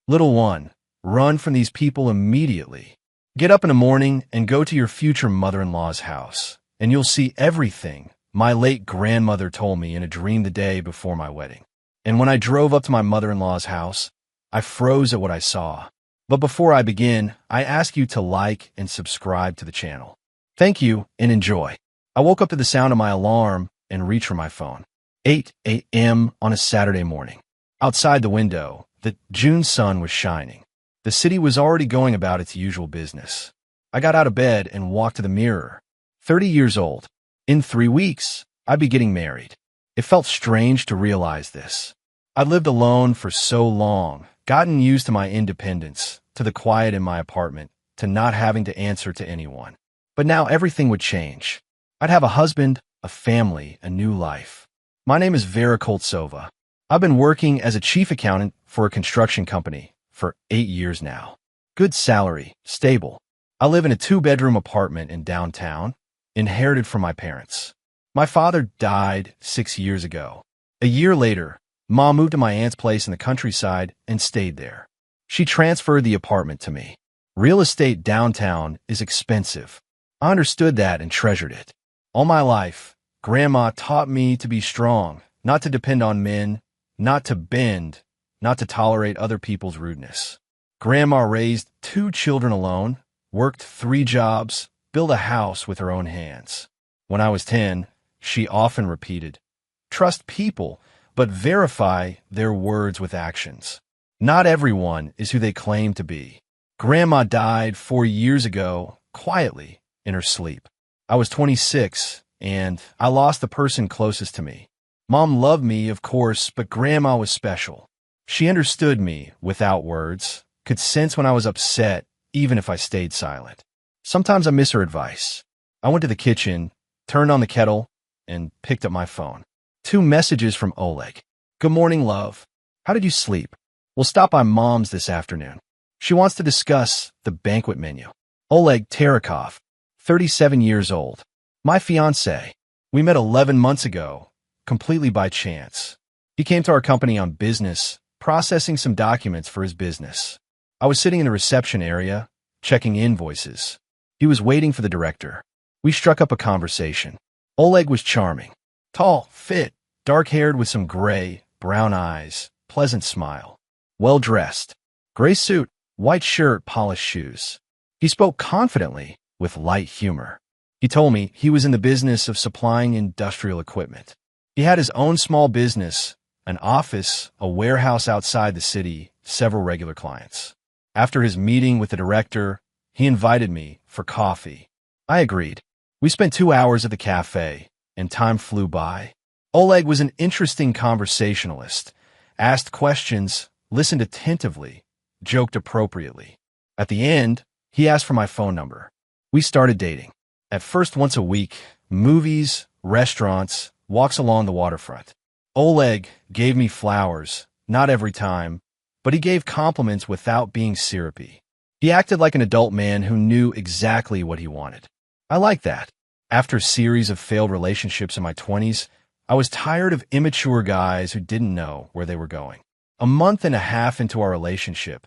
Little one, run from these people immediately. Get up in the morning and go to your future mother-in-law's house, and you'll see everything my late grandmother told me in a dream the day before my wedding. And when I drove up to my mother-in-law's house, I froze at what I saw. But before I begin, I ask you to like and subscribe to the channel. Thank you and enjoy. I woke up to the sound of my alarm and reached for my phone. 8 a.m. on a Saturday morning. Outside the window, the June sun was shining. The city was already going about its usual business. I got out of bed and walked to the mirror. 30 years old. In 3 weeks, I'd be getting married. It felt strange to realize this. I'd lived alone for so long, gotten used to my independence, to the quiet in my apartment, to not having to answer to anyone. But now everything would change. I'd have a husband, a family, a new life. My name is Vera Koltsova. I've been working as a chief accountant for a construction company for 8 years now. Good salary, stable. I live in a 2-bedroom apartment in downtown, inherited from my parents. My father died 6 years ago. A year later, Mom moved to my aunt's place in the countryside and stayed there. She transferred the apartment to me. Real estate downtown is expensive. I understood that and treasured it. All my life, Grandma taught me to be strong, not to depend on men, not to bend, not to tolerate other people's rudeness. Grandma raised 2 children alone, worked 3 jobs, built a house with her own hands. When I was 10, she often repeated, "Trust people, but verify their words with actions." Not everyone is who they claim to be. Grandma died 4 years ago, quietly, in her sleep. I was 26, and I lost the person closest to me. Mom loved me, of course, but Grandma was special. She understood me without words, could sense when I was upset, even if I stayed silent. Sometimes I miss her advice. I went to the kitchen, turned on the kettle, and picked up my phone. 2 messages from Oleg. "Good morning, love. How did you sleep? We'll stop by Mom's this afternoon. She wants to discuss the banquet menu." Oleg Terekov, 37 years old. My fiancé. We met 11 months ago, completely by chance. He came to our company on business, processing some documents for his business. I was sitting in the reception area, checking invoices. He was waiting for the director. We struck up a conversation. Oleg was charming. Tall, fit, dark-haired with some gray, brown eyes, pleasant smile. Well-dressed. Gray suit, white shirt, polished shoes. He spoke confidently, with light humor. He told me he was in the business of supplying industrial equipment. He had his own small business, an office, a warehouse outside the city, several regular clients. After his meeting with the director, he invited me for coffee. I agreed. We spent 2 hours at the cafe, and time flew by. Oleg was an interesting conversationalist, asked questions, listened attentively, joked appropriately. At the end, he asked for my phone number. We started dating. At first once a week, movies, restaurants, walks along the waterfront. Oleg gave me flowers, not every time, but he gave compliments without being syrupy. He acted like an adult man who knew exactly what he wanted. I liked that. After a series of failed relationships in my 20s, I was tired of immature guys who didn't know where they were going. A month and a half into our relationship,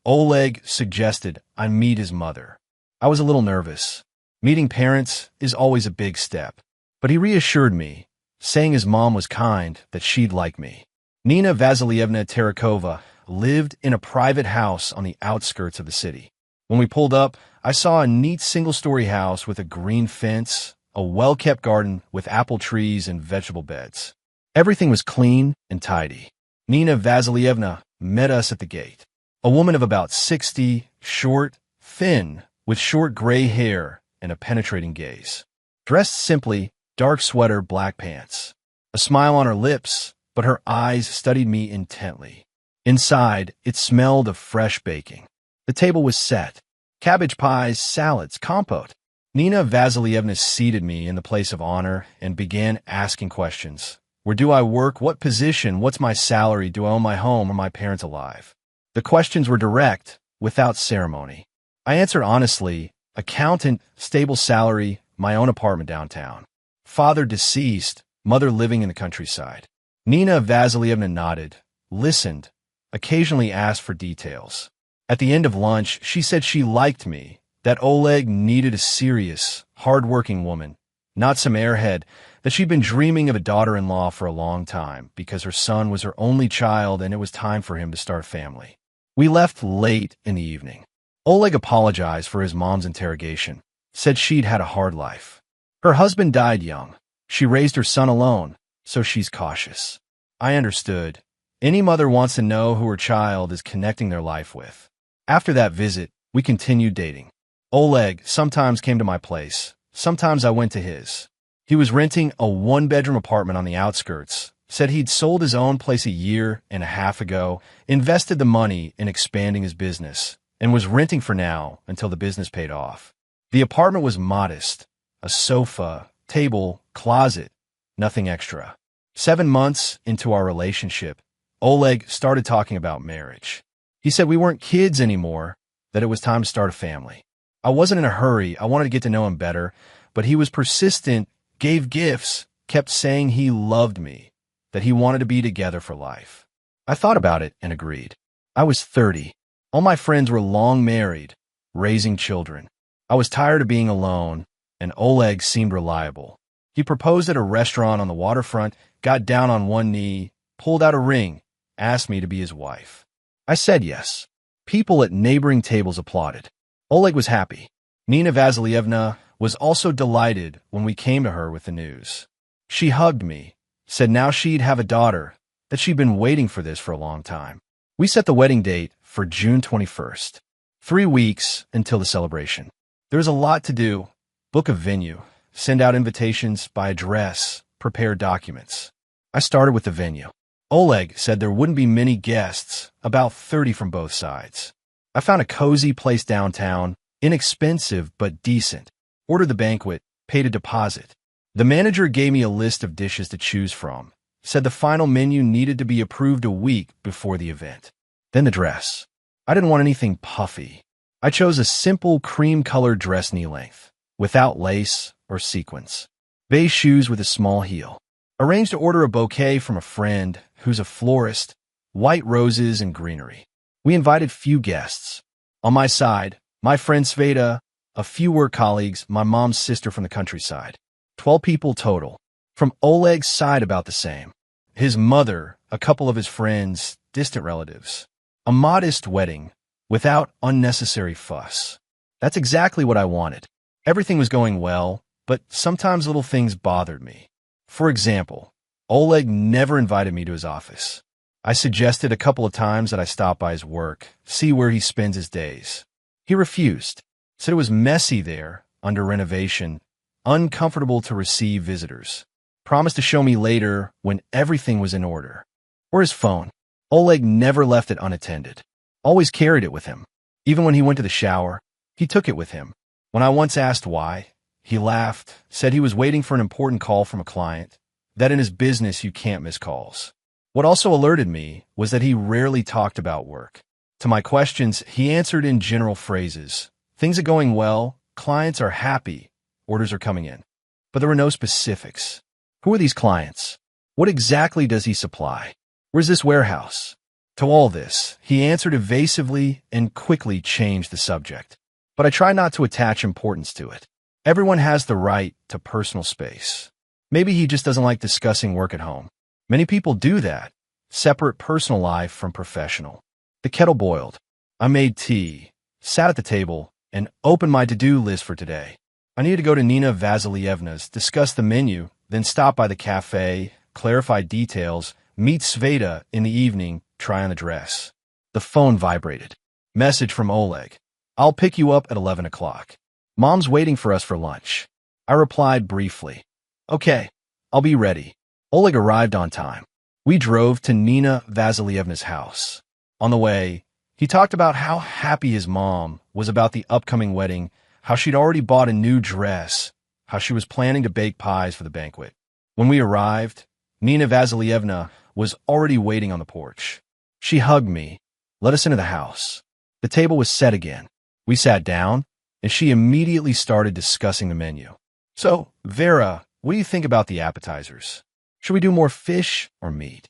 Oleg suggested I meet his mother. I was a little nervous. Meeting parents is always a big step, but he reassured me, saying his mom was kind, that she'd like me. Nina Vasilievna Terekova lived in a private house on the outskirts of the city. When we pulled up, I saw a neat single-story house with a green fence, a well-kept garden with apple trees and vegetable beds. Everything was clean and tidy. Nina Vasilievna met us at the gate. A woman of about 60, short, thin, with short gray hair and a penetrating gaze. Dressed simply, dark sweater, black pants. A smile on her lips, but her eyes studied me intently. Inside, it smelled of fresh baking. The table was set. Cabbage pies, salads, compote. Nina Vasilievna seated me in the place of honor and began asking questions. Where do I work? What position? What's my salary? Do I own my home? Are my parents alive? The questions were direct, without ceremony. I answered honestly, accountant, stable salary, my own apartment downtown. Father deceased, mother living in the countryside. Nina Vasilievna nodded, listened, occasionally asked for details. At the end of lunch, she said she liked me, that Oleg needed a serious, hard-working woman, not some airhead, that she'd been dreaming of a daughter-in-law for a long time because her son was her only child and it was time for him to start a family. We left late in the evening. Oleg apologized for his mom's interrogation, said she'd had a hard life. Her husband died young. She raised her son alone, so she's cautious. I understood. Any mother wants to know who her child is connecting their life with. After that visit, we continued dating. Oleg sometimes came to my place. Sometimes I went to his. He was renting a one-bedroom apartment on the outskirts, said he'd sold his own place a year and a half ago, invested the money in expanding his business, and was renting for now until the business paid off. The apartment was modest, a sofa, table, closet, nothing extra. 7 months into our relationship, Oleg started talking about marriage. He said we weren't kids anymore, that it was time to start a family. I wasn't in a hurry, I wanted to get to know him better, but he was persistent, gave gifts, kept saying he loved me, that he wanted to be together for life. I thought about it and agreed. I was 30. All my friends were long married, raising children. I was tired of being alone, and Oleg seemed reliable. He proposed at a restaurant on the waterfront, got down on one knee, pulled out a ring, asked me to be his wife. I said yes. People at neighboring tables applauded. Oleg was happy. Nina Vasilievna was also delighted when we came to her with the news. She hugged me, said now she'd have a daughter, that she'd been waiting for this for a long time. We set the wedding date for June 21st. 3 weeks until the celebration. There was a lot to do. Book a venue, send out invitations by address, prepare documents. I started with the venue. Oleg said there wouldn't be many guests, about 30 from both sides. I found a cozy place downtown, inexpensive but decent. Ordered the banquet, paid a deposit. The manager gave me a list of dishes to choose from, said the final menu needed to be approved a week before the event. Then the dress. I didn't want anything puffy. I chose a simple cream-colored dress knee-length, without lace or sequins. Beige shoes with a small heel. Arranged to order a bouquet from a friend who's a florist, white roses and greenery. We invited few guests. On my side, my friend Sveta, a few work colleagues, my mom's sister from the countryside. 12 people total. From Oleg's side about the same. His mother, a couple of his friends, distant relatives. A modest wedding, without unnecessary fuss. That's exactly what I wanted. Everything was going well, but sometimes little things bothered me. For example, Oleg never invited me to his office. I suggested a couple of times that I stop by his work, see where he spends his days. He refused, said it was messy there, under renovation, uncomfortable to receive visitors. Promised to show me later when everything was in order. Or his phone. Oleg never left it unattended. Always carried it with him. Even when he went to the shower, he took it with him. When I once asked why, he laughed, said he was waiting for an important call from a client, that in his business you can't miss calls. What also alerted me was that he rarely talked about work. To my questions, he answered in general phrases. Things are going well, clients are happy, orders are coming in. But there were no specifics. Who are these clients? What exactly does he supply? Where's this warehouse? To all this, he answered evasively and quickly changed the subject. But I try not to attach importance to it. Everyone has the right to personal space. Maybe he just doesn't like discussing work at home. Many people do that. Separate personal life from professional. The kettle boiled. I made tea, sat at the table, and opened my to-do list for today. I needed to go to Nina Vasilievna's, discuss the menu, then stop by the cafe, clarify details, meet Sveta in the evening, try on the dress. The phone vibrated. Message from Oleg. I'll pick you up at 11 o'clock. Mom's waiting for us for lunch. I replied briefly. Okay, I'll be ready. Oleg arrived on time. We drove to Nina Vasilievna's house. On the way, he talked about how happy his mom was about the upcoming wedding, how she'd already bought a new dress, how she was planning to bake pies for the banquet. When we arrived, Nina Vasilievna was already waiting on the porch. She hugged me, let us into the house. The table was set again. We sat down, and she immediately started discussing the menu. So, Vera, what do you think about the appetizers? Should we do more fish or meat?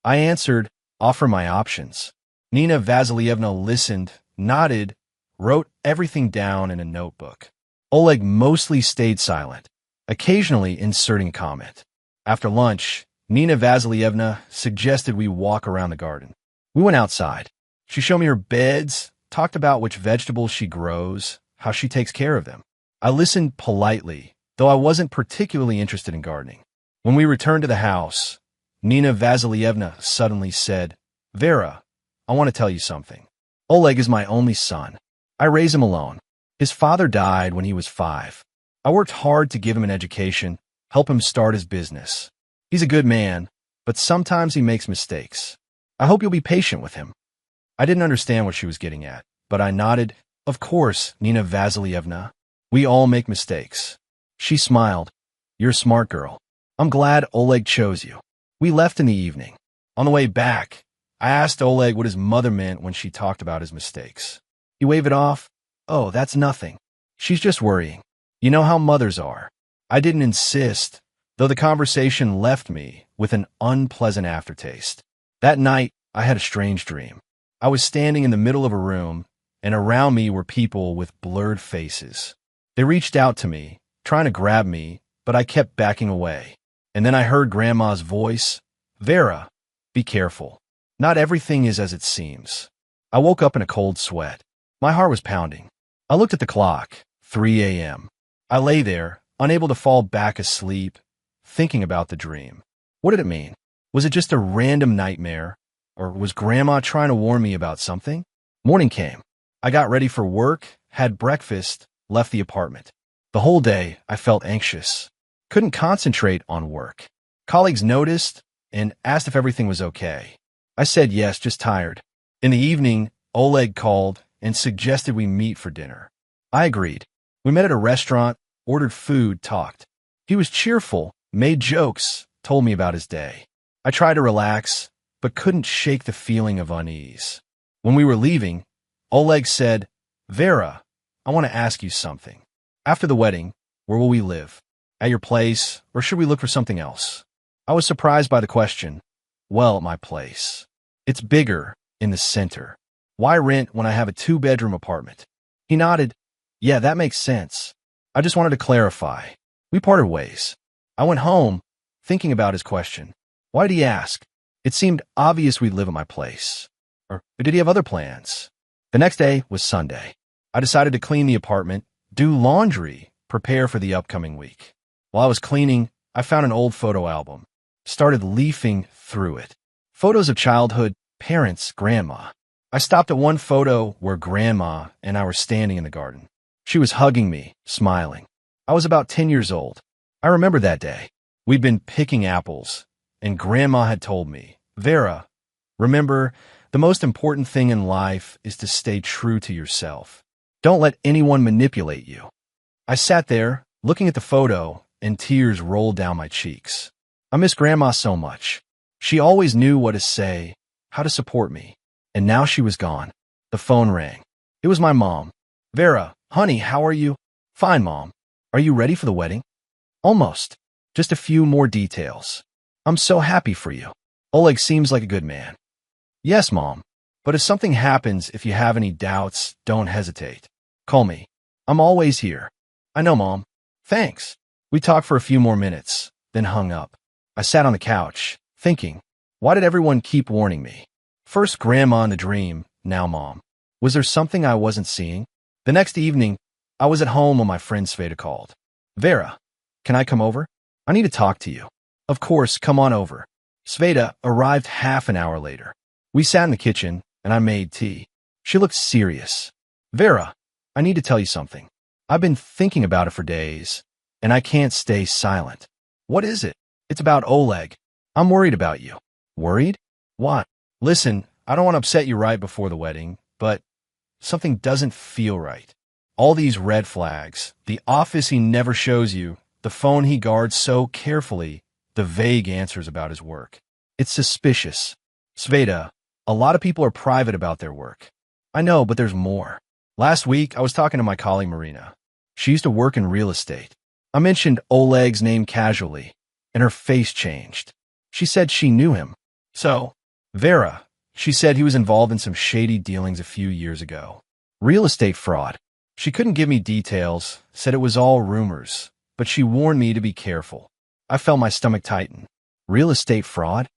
I answered, offer my options. Nina Vasilievna listened, nodded, wrote everything down in a notebook. Oleg mostly stayed silent, occasionally inserting a comment. After lunch, Nina Vasilievna suggested we walk around the garden. We went outside. She showed me her beds, talked about which vegetables she grows, how she takes care of them. I listened politely, though I wasn't particularly interested in gardening. When we returned to the house, Nina Vasilievna suddenly said, "Vera, I want to tell you something. Oleg is my only son. I raise him alone. His father died when he was 5. I worked hard to give him an education, help him start his business. He's a good man, but sometimes he makes mistakes. I hope you'll be patient with him." I didn't understand what she was getting at, but I nodded. "Of course, Nina Vasilievna. We all make mistakes." She smiled. "You're a smart girl. I'm glad Oleg chose you." We left in the evening. On the way back, I asked Oleg what his mother meant when she talked about his mistakes. He waved it off. "Oh, that's nothing. She's just worrying. You know how mothers are." I didn't insist, though the conversation left me with an unpleasant aftertaste. That night, I had a strange dream. I was standing in the middle of a room, and around me were people with blurred faces. They reached out to me, trying to grab me, but I kept backing away. And then I heard Grandma's voice, "Vera, be careful. Not everything is as it seems." I woke up in a cold sweat. My heart was pounding. I looked at the clock, 3 a.m. I lay there, unable to fall back asleep, thinking about the dream. What did it mean? Was it just a random nightmare? Or was Grandma trying to warn me about something? Morning came. I got ready for work, had breakfast, left the apartment. The whole day, I felt anxious. Couldn't concentrate on work. Colleagues noticed and asked if everything was okay. I said yes, just tired. In the evening, Oleg called and suggested we meet for dinner. I agreed. We met at a restaurant, ordered food, talked. He was cheerful, made jokes, told me about his day. I tried to relax, but couldn't shake the feeling of unease. When we were leaving, Oleg said, "Vera, I want to ask you something. After the wedding, where will we live? At your place, or should we look for something else?" I was surprised by the question. "Well, at my place. It's bigger, in the center. Why rent when I have a 2-bedroom apartment?" He nodded. "Yeah, that makes sense. I just wanted to clarify." We parted ways. I went home, thinking about his question. Why did he ask? It seemed obvious we'd live at my place. Or did he have other plans? The next day was Sunday. I decided to clean the apartment, do laundry, prepare for the upcoming week. While I was cleaning, I found an old photo album. Started leafing through it. Photos of childhood, parents, Grandma. I stopped at one photo where Grandma and I were standing in the garden. She was hugging me, smiling. I was about 10 years old. I remember that day. We'd been picking apples, and Grandma had told me, "Vera, remember, the most important thing in life is to stay true to yourself. Don't let anyone manipulate you." I sat there, looking at the photo, and tears rolled down my cheeks. I miss Grandma so much. She always knew what to say, how to support me. And now she was gone. The phone rang. It was my mom. "Vera, honey, how are you?" "Fine, Mom. Are you ready for the wedding?" "Almost. Just a few more details." "I'm so happy for you. Oleg seems like a good man." "Yes, Mom. But if something happens, if you have any doubts, don't hesitate. Call me. I'm always here." "I know, Mom. Thanks." We talked for a few more minutes, then hung up. I sat on the couch, thinking, why did everyone keep warning me? First Grandma in the dream, now Mom. Was there something I wasn't seeing? The next evening, I was at home when my friend Sveta called. "Vera, can I come over? I need to talk to you." "Of course, come on over." Sveta arrived half an hour later. We sat in the kitchen, and I made tea. She looked serious. "Vera, I need to tell you something. I've been thinking about it for days, and I can't stay silent." "What is it?" "It's about Oleg. I'm worried about you." "Worried? What?" "Listen, I don't want to upset you right before the wedding, but something doesn't feel right. All these red flags, the office he never shows you, the phone he guards so carefully, the vague answers about his work. It's suspicious. Sveta, a lot of people are private about their work. I know, but there's more. Last week, I was talking to my colleague Marina. She used to work in real estate. I mentioned Oleg's name casually, and her face changed. She said she knew him. So, Vera, She said he was involved in some shady dealings a few years ago. Real estate fraud. She couldn't give me details, said it was all rumors, but she warned me to be careful. I felt my stomach tighten. Real estate fraud?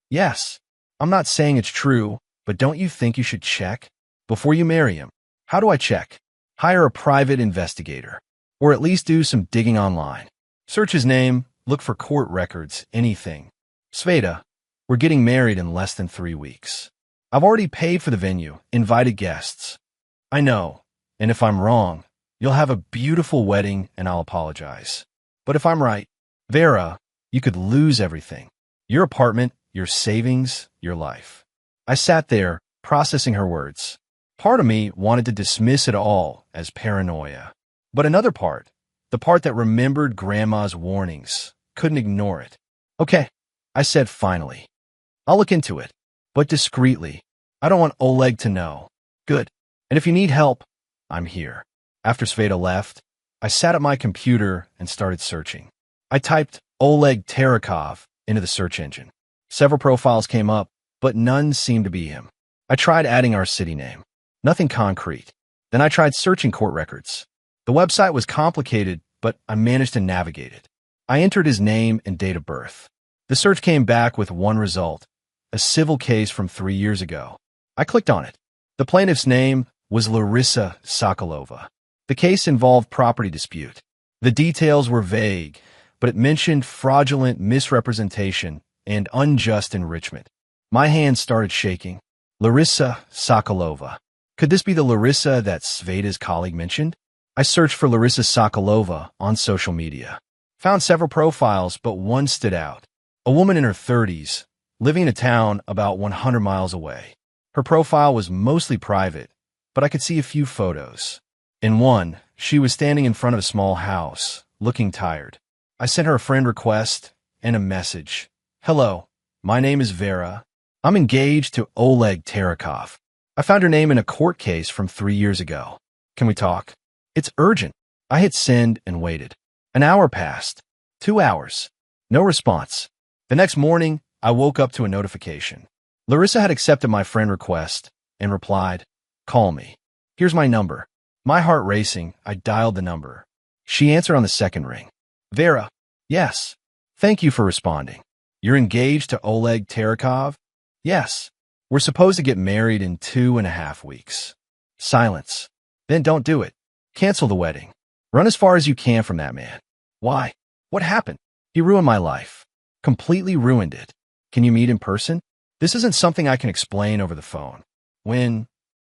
Yes. I'm not saying it's true, but don't you think you should check? Before you marry him. How do I check? Hire a private investigator. Or at least do some digging online. Search his name, look for court records, anything. Sveta, we're getting married in less than 3 weeks. I've already paid for the venue, invited guests. I know, and if I'm wrong, you'll have a beautiful wedding and I'll apologize. But if I'm right, Vera, you could lose everything. Your apartment, your savings, your life. I sat there, processing her words. Part of me wanted to dismiss it all as paranoia. But another part, the part that remembered Grandma's warnings, couldn't ignore it. Okay, I said finally. I'll look into it, but discreetly. I don't want Oleg to know. Good. And if you need help, I'm here. After Sveta left, I sat at my computer and started searching. I typed Oleg Terekov into the search engine. Several profiles came up, but none seemed to be him. I tried adding our city name. Nothing concrete. Then I tried searching court records. The website was complicated, but I managed to navigate it. I entered his name and date of birth. The search came back with one result, a civil case from 3 years ago. I clicked on it. The plaintiff's name was Larissa Sokolova. The case involved property dispute. The details were vague, but it mentioned fraudulent misrepresentation and unjust enrichment. My hands started shaking. Larissa Sokolova. Could this be the Larissa that Sveta's colleague mentioned? I searched for Larissa Sokolova on social media. Found several profiles, but one stood out. A woman in her 30s, living in a town about 100 miles away. Her profile was mostly private, but I could see a few photos. In one, she was standing in front of a small house, looking tired. I sent her a friend request and a message. Hello, my name is Vera. I'm engaged to Oleg Terekov. I found her name in a court case from 3 years ago. Can we talk? It's urgent. I hit send and waited. An hour passed. 2 hours. No response. The next morning, I woke up to a notification. Larissa had accepted my friend request and replied, "Call me. Here's my number." My heart racing, I dialed the number. She answered on the second ring. Vera, yes. Thank you for responding. You're engaged to Oleg Terekov? Yes. We're supposed to get married in 2.5 weeks. Silence. Then don't do it. Cancel the wedding. Run as far as you can from that man. Why? What happened? He ruined my life. Completely ruined it. Can you meet in person? This isn't something I can explain over the phone. When?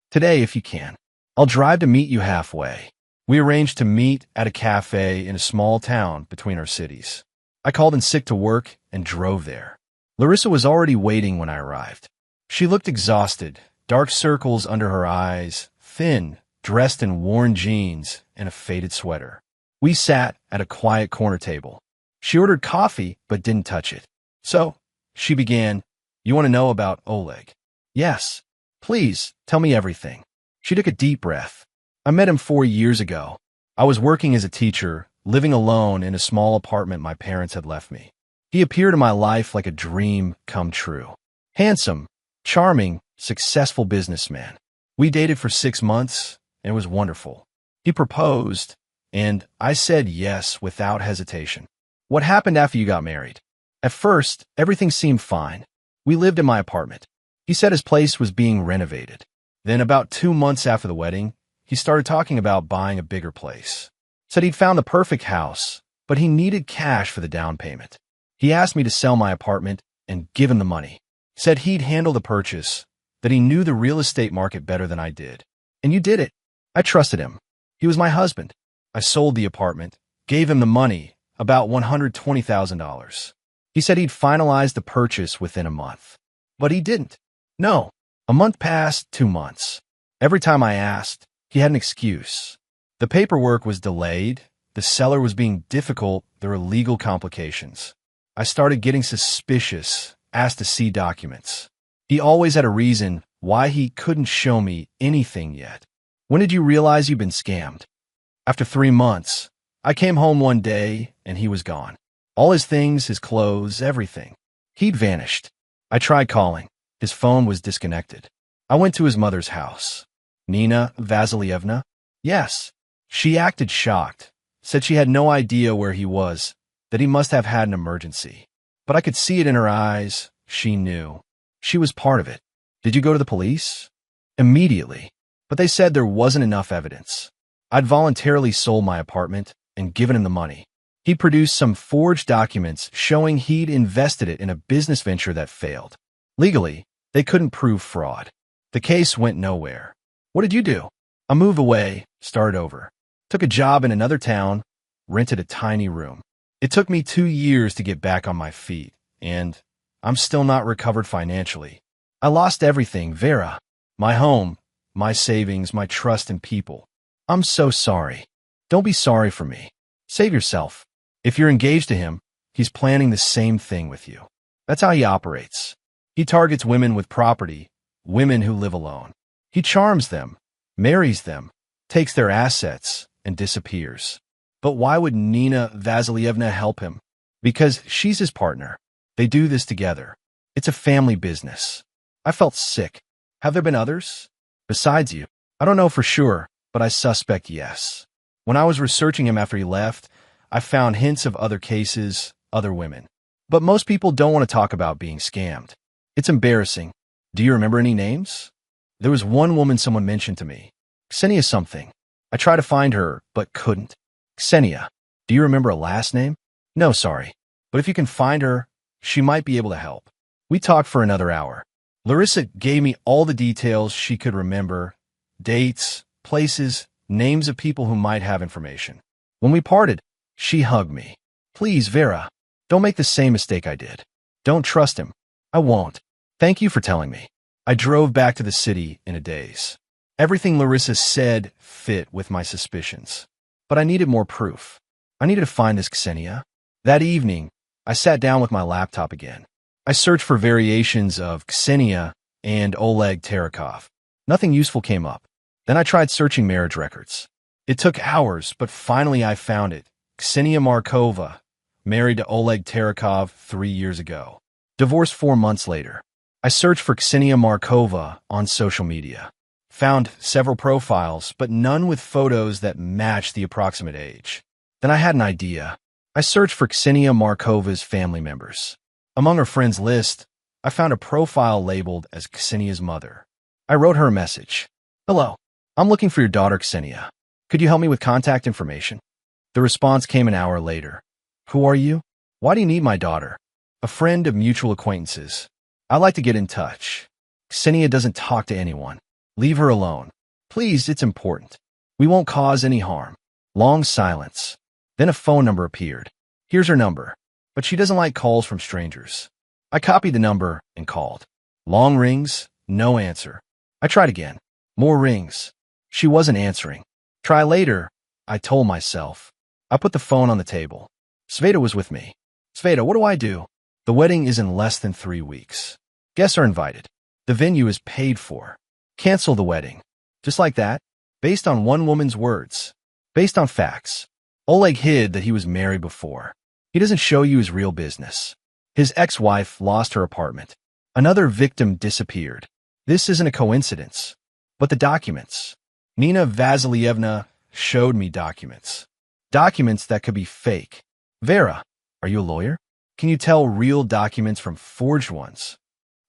Today, if you can. I'll drive to meet you halfway. We arranged to meet at a cafe in a small town between our cities. I called in sick to work and drove there. Larissa was already waiting when I arrived. She looked exhausted, dark circles under her eyes, thin, dressed in worn jeans and a faded sweater. We sat at a quiet corner table. She ordered coffee but didn't touch it. So, she began, "You want to know about Oleg?" "Yes. Please, tell me everything." She took a deep breath. "I met him 4 years ago. I was working as a teacher, living alone in a small apartment my parents had left me. He appeared in my life like a dream come true. Handsome, charming, successful businessman. We dated for 6 months, and it was wonderful. He proposed, and I said yes without hesitation. What happened after you got married? At first, everything seemed fine. We lived in my apartment. He said his place was being renovated. Then about 2 months after the wedding, he started talking about buying a bigger place. Said he'd found the perfect house, but he needed cash for the down payment. He asked me to sell my apartment and give him the money. Said he'd handle the purchase, that he knew the real estate market better than I did. And you did it. I trusted him. He was my husband. I sold the apartment, gave him the money, about $120,000. He said he'd finalize the purchase within a month. But he didn't. No. A month passed, 2 months. Every time I asked, he had an excuse. The paperwork was delayed, the seller was being difficult, there were legal complications. I started getting suspicious, asked to see documents. He always had a reason why he couldn't show me anything yet. When did you realize you'd been scammed? After 3 months. I came home one day and he was gone. All his things, his clothes, everything. He'd vanished. I tried calling. His phone was disconnected. I went to his mother's house. Nina Vasilievna? Yes. She acted shocked, said she had no idea where he was, that he must have had an emergency. But I could see it in her eyes. She knew. She was part of it. Did you go to the police? Immediately. But they said there wasn't enough evidence. I'd voluntarily sold my apartment and given him the money. He produced some forged documents showing he'd invested it in a business venture that failed. Legally, they couldn't prove fraud. The case went nowhere. What did you do? I moved away, started over. Took a job in another town, rented a tiny room. It took me 2 years to get back on my feet, and I'm still not recovered financially. I lost everything, Vera. My home, my savings, my trust in people. I'm so sorry. Don't be sorry for me. Save yourself. If you're engaged to him, he's planning the same thing with you. That's how he operates. He targets women with property, women who live alone. He charms them, marries them, takes their assets, and disappears. But why would Nina Vasilievna help him? Because she's his partner. They do this together. It's a family business. I felt sick. Have there been others? Besides you? I don't know for sure, but I suspect yes. When I was researching him after he left, I found hints of other cases, other women. But most people don't want to talk about being scammed. It's embarrassing. Do you remember any names? There was one woman someone mentioned to me. Ksenia something. I tried to find her, but couldn't. Ksenia. Do you remember a last name? No, sorry. But if you can find her, she might be able to help. We talked for another hour. Larissa gave me all the details she could remember. Dates, places, names of people who might have information. When we parted, she hugged me. Please, Vera, don't make the same mistake I did. Don't trust him. I won't. Thank you for telling me. I drove back to the city in a daze. Everything Larissa said fit with my suspicions. But I needed more proof. I needed to find this Ksenia. That evening, I sat down with my laptop again. I searched for variations of Ksenia and Oleg Terekov. Nothing useful came up. Then I tried searching marriage records. It took hours, but finally I found it. Ksenia Markova, married to Oleg Terekov 3 years ago. Divorced 4 months later. I searched for Ksenia Markova on social media. Found several profiles, but none with photos that matched the approximate age. Then I had an idea. I searched for Ksenia Markova's family members. Among her friends list, I found a profile labeled as Ksenia's mother. I wrote her a message. Hello, I'm looking for your daughter Ksenia. Could you help me with contact information? The response came an hour later. Who are you? Why do you need my daughter? A friend of mutual acquaintances. I'd like to get in touch. Ksenia doesn't talk to anyone. Leave her alone. Please, it's important. We won't cause any harm. Long silence. Then a phone number appeared. Here's her number. But she doesn't like calls from strangers. I copied the number and called. Long rings, no answer. I tried again. More rings. She wasn't answering. Try later, I told myself. I put the phone on the table. Sveta was with me. Sveta, what do I do? The wedding is in less than 3 weeks. Guests are invited. The venue is paid for. Cancel the wedding. Just like that? Based on one woman's words. Based on facts. Oleg hid that he was married before. He doesn't show you his real business. His ex-wife lost her apartment. Another victim disappeared. This isn't a coincidence. But the documents. Nina Vasilievna showed me documents. Documents that could be fake. Vera, are you a lawyer? Can you tell real documents from forged ones?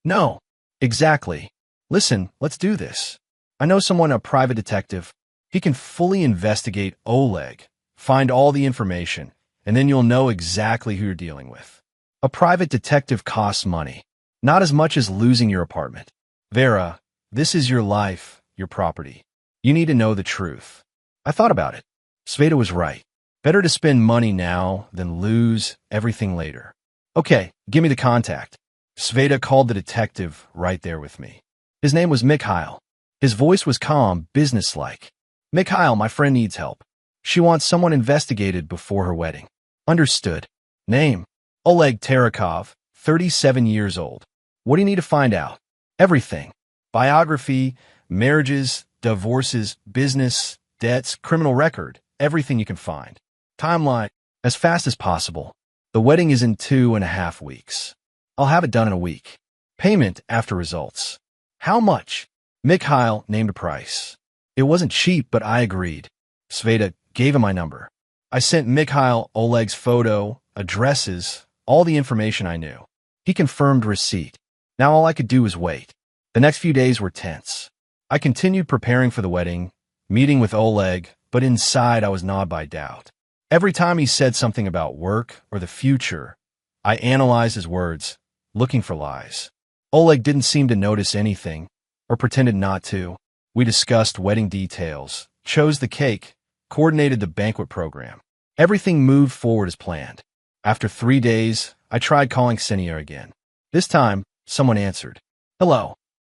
No. Exactly. Listen, let's do this. I know someone, a private detective. He can fully investigate Oleg, find all the information, and then you'll know exactly who you're dealing with. A private detective costs money, not as much as losing your apartment. Vera, this is your life, your property. You need to know the truth. I thought about it. Sveta was right. Better to spend money now than lose everything later. Okay, give me the contact. Sveta called the detective right there with me. His name was Mikhail. His voice was calm, businesslike. Mikhail, my friend needs help. She wants someone investigated before her wedding. Understood. Name: Oleg Terekov, 37 years old. What do you need to find out? Everything. Biography, marriages, divorces, business, debts, criminal record, everything you can find. Timeline: as fast as possible. The wedding is in 2.5 weeks. I'll have it done in a week. Payment after results. How much? Mikhail named a price. It wasn't cheap, but I agreed. Sveta gave him my number. I sent Mikhail Oleg's photo, addresses, all the information I knew. He confirmed receipt. Now all I could do was wait. The next few days were tense. I continued preparing for the wedding, meeting with Oleg, but inside I was gnawed by doubt. Every time he said something about work or the future, I analyzed his words, looking for lies. Oleg didn't seem to notice anything, or pretended not to. We discussed wedding details, chose the cake, coordinated the banquet program. Everything moved forward as planned. After 3 days, I tried calling Ksenia again. This time, someone answered. Hello.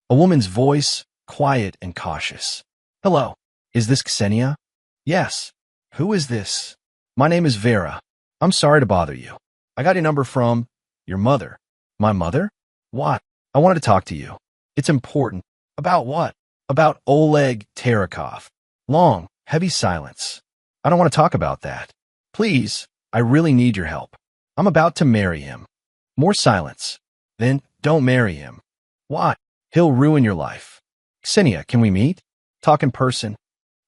A woman's voice, quiet and cautious. Hello. Is this Ksenia? Yes. Who is this? My name is Vera. I'm sorry to bother you. I got your number from your mother. My mother? What? I wanted to talk to you. It's important. About what? About Oleg Terekov. Long, heavy silence. I don't want to talk about that. Please, I really need your help. I'm about to marry him. More silence. Then, don't marry him. Why? He'll ruin your life. Ksenia, can we meet? Talk in person.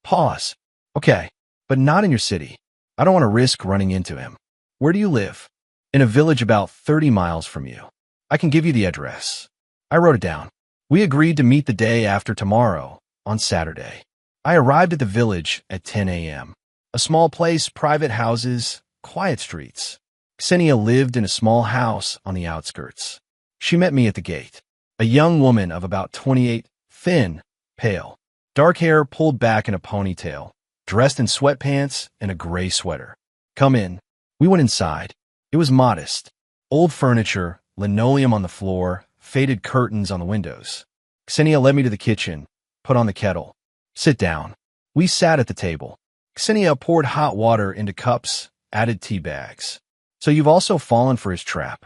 Pause. Okay, but not in your city. I don't want to risk running into him. Where do you live? In a village about 30 miles from you. I can give you the address. I wrote it down. We agreed to meet the day after tomorrow, on Saturday. I arrived at the village at 10 a.m. A small place, private houses, quiet streets. Ksenia lived in a small house on the outskirts. She met me at the gate. A young woman of about 28, thin, pale. Dark hair pulled back in a ponytail, dressed in sweatpants and a gray sweater. Come in. We went inside. It was modest. Old furniture, linoleum on the floor, faded curtains on the windows. Ksenia led me to the kitchen, put on the kettle. Sit down. We sat at the table. Ksenia poured hot water into cups, added tea bags. So you've also fallen for his trap?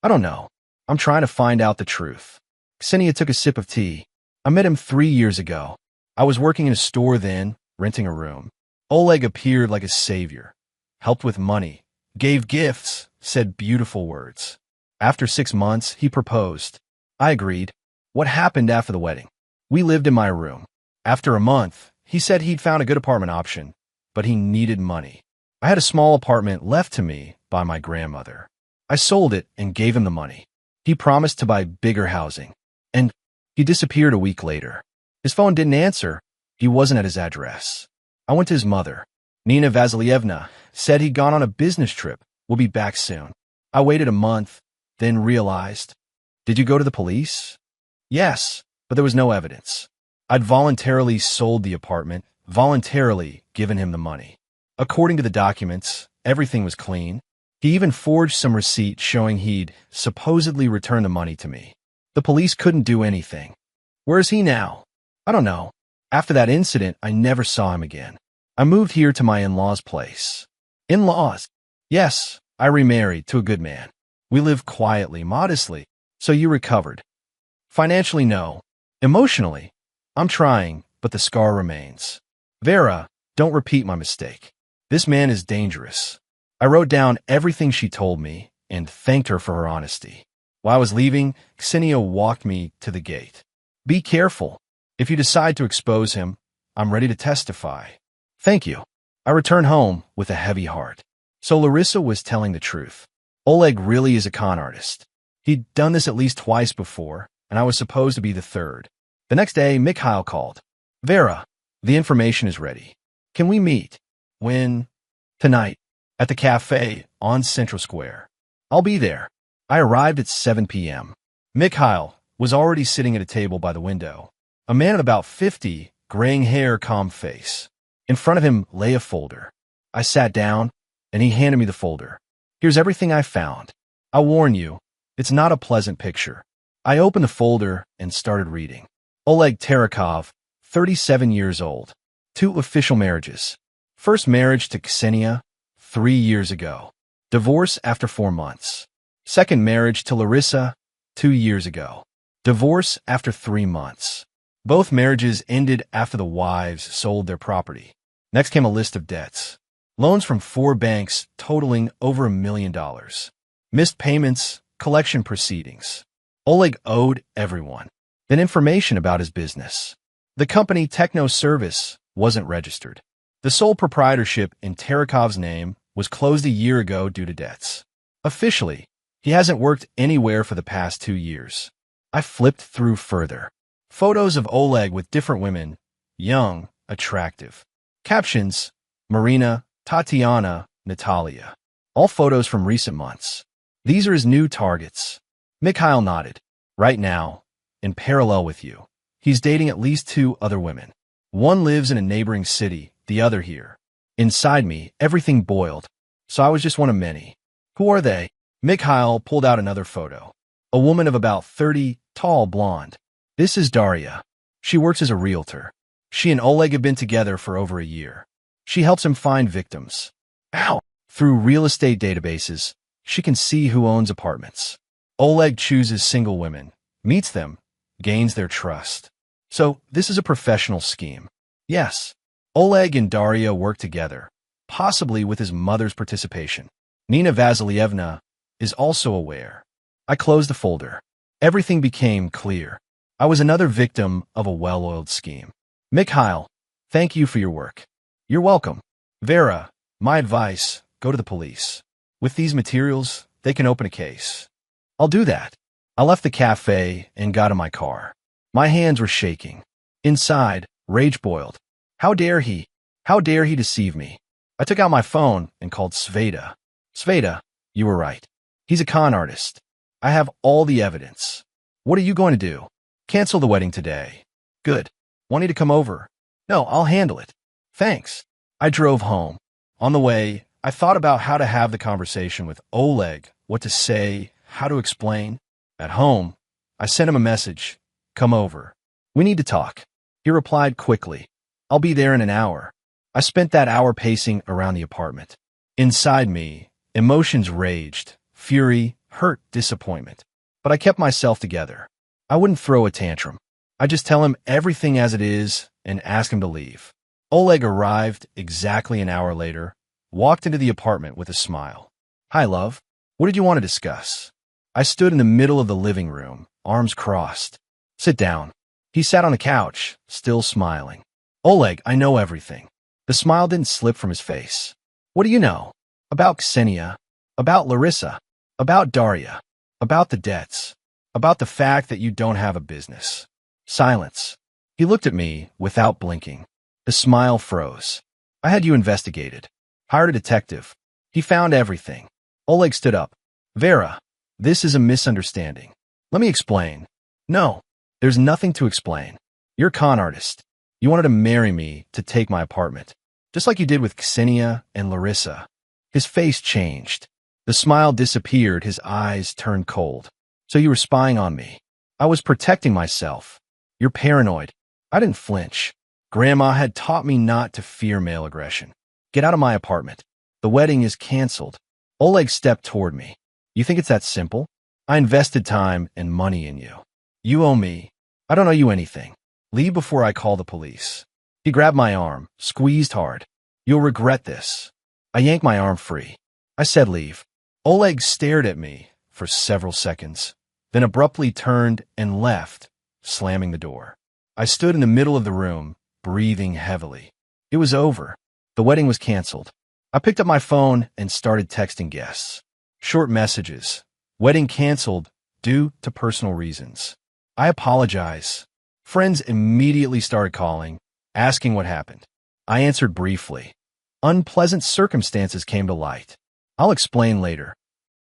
I don't know. I'm trying to find out the truth. Ksenia took a sip of tea. I met him 3 years ago. I was working in a store then, renting a room. Oleg appeared like a savior, helped with money, gave gifts, said beautiful words. After 6 months, he proposed. I agreed. What happened after the wedding? We lived in my room. After a month, he said he'd found a good apartment option, but he needed money. I had a small apartment left to me by my grandmother. I sold it and gave him the money. He promised to buy bigger housing, and he disappeared a week later. His phone didn't answer. He wasn't at his address. I went to his mother. Nina Vasilievna said he'd gone on a business trip. We'll be back soon. I waited a month, then realized. Did you go to the police? Yes, but there was no evidence. I'd voluntarily sold the apartment, voluntarily given him the money. According to the documents, everything was clean. He even forged some receipt showing he'd supposedly returned the money to me. The police couldn't do anything. Where is he now? I don't know. After that incident, I never saw him again. I moved here to my in-laws' place. In-laws? Yes, I remarried to a good man. We live quietly, modestly. So you recovered. Financially, no. Emotionally, I'm trying, but the scar remains. Vera, don't repeat my mistake. This man is dangerous. I wrote down everything she told me and thanked her for her honesty. While I was leaving, Ksenia walked me to the gate. Be careful. If you decide to expose him, I'm ready to testify. Thank you. I returned home with a heavy heart. So Larissa was telling the truth. Oleg really is a con artist. He'd done this at least twice before, and I was supposed to be the third. The next day, Mikhail called. Vera, the information is ready. Can we meet? When? Tonight. At the cafe on Central Square. I'll be there. I arrived at 7 p.m. Mikhail was already sitting at a table by the window. A man of about 50, graying hair, calm face. In front of him lay a folder. I sat down, and he handed me the folder. Here's everything I found. I warn you, it's not a pleasant picture. I opened the folder and started reading. Oleg Terekov, 37 years old. 2 official marriages. First marriage to Ksenia, 3 years ago. Divorce after 4 months. Second marriage to Larissa, 2 years ago. Divorce after 3 months. Both marriages ended after the wives sold their property. Next came a list of debts. Loans from 4 banks totaling over $1 million. Missed payments, collection proceedings. Oleg owed everyone then information about his business. The company Techno Service wasn't registered. The sole proprietorship in Tarakov's name was closed a year ago due to debts. Officially, he hasn't worked anywhere for the past 2 years. I flipped through further. Photos of Oleg with different women, young, attractive. Captions, Marina, Tatiana, Natalia. All photos from recent months. These are his new targets. Mikhail nodded. Right now, in parallel with you, he's dating at least 2 other women. One lives in a neighboring city, the other here. Inside me, everything boiled. So I was just one of many. Who are they? Mikhail pulled out another photo. A woman of about 30, tall, blonde. This is Daria. She works as a realtor. She and Oleg have been together for over a year. She helps him find victims. Ow! Through real estate databases, she can see who owns apartments. Oleg chooses single women, meets them, gains their trust. So, this is a professional scheme. Yes, Oleg and Daria work together, possibly with his mother's participation. Nina Vasilievna is also aware. I closed the folder. Everything became clear. I was another victim of a well-oiled scheme. Mikhail, thank you for your work. You're welcome. Vera, my advice, go to the police. With these materials, they can open a case. I'll do that. I left the cafe and got in my car. My hands were shaking. Inside, rage boiled. How dare he? How dare he deceive me? I took out my phone and called Sveta. Sveta, you were right. He's a con artist. I have all the evidence. What are you going to do? Cancel the wedding today. Good. Want you to come over? No, I'll handle it. Thanks. I drove home. On the way, I thought about how to have the conversation with Oleg, what to say, how to explain. At home, I sent him a message. Come over. We need to talk. He replied quickly. I'll be there in an hour. I spent that hour pacing around the apartment. Inside me, emotions raged, fury, hurt, disappointment. But I kept myself together. I wouldn't throw a tantrum. I'd just tell him everything as it is and ask him to leave. Oleg arrived exactly an hour later, walked into the apartment with a smile. Hi, love. What did you want to discuss? I stood in the middle of the living room, arms crossed. Sit down. He sat on the couch, still smiling. Oleg, I know everything. The smile didn't slip from his face. What do you know? About Ksenia, about Larissa, about Daria, about the debts, about the fact that you don't have a business. Silence. He looked at me without blinking. The smile froze. I had you investigated. Hired a detective. He found everything. Oleg stood up. Vera, this is a misunderstanding. Let me explain. No, there's nothing to explain. You're a con artist. You wanted to marry me to take my apartment, just like you did with Ksenia and Larissa. His face changed. The smile disappeared, his eyes turned cold. So you were spying on me. I was protecting myself. You're paranoid. I didn't flinch. Grandma had taught me not to fear male aggression. Get out of my apartment. The wedding is canceled. Oleg stepped toward me. You think it's that simple? I invested time and money in you. You owe me. I don't owe you anything. Leave before I call the police. He grabbed my arm, squeezed hard. You'll regret this. I yanked my arm free. I said leave. Oleg stared at me for several seconds, then abruptly turned and left, slamming the door. I stood in the middle of the room, breathing heavily. It was over. The wedding was canceled. I picked up my phone and started texting guests. Short messages. Wedding canceled due to personal reasons. I apologize. Friends immediately started calling, asking what happened. I answered briefly. Unpleasant circumstances came to light. I'll explain later.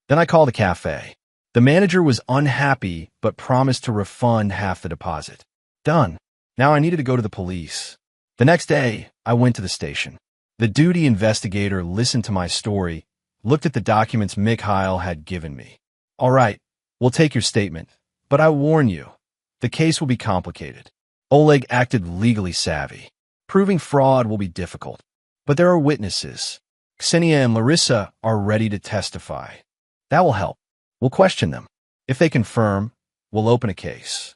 Then I called the cafe. The manager was unhappy but promised to refund half the deposit. Done. Now I needed to go to the police. The next day, I went to the station. The duty investigator listened to my story, looked at the documents Mikhail had given me. All right, we'll take your statement, but I warn you, the case will be complicated. Oleg acted legally savvy. Proving fraud will be difficult, but there are witnesses. Ksenia and Larissa are ready to testify. That will help. We'll question them. If they confirm, we'll open a case.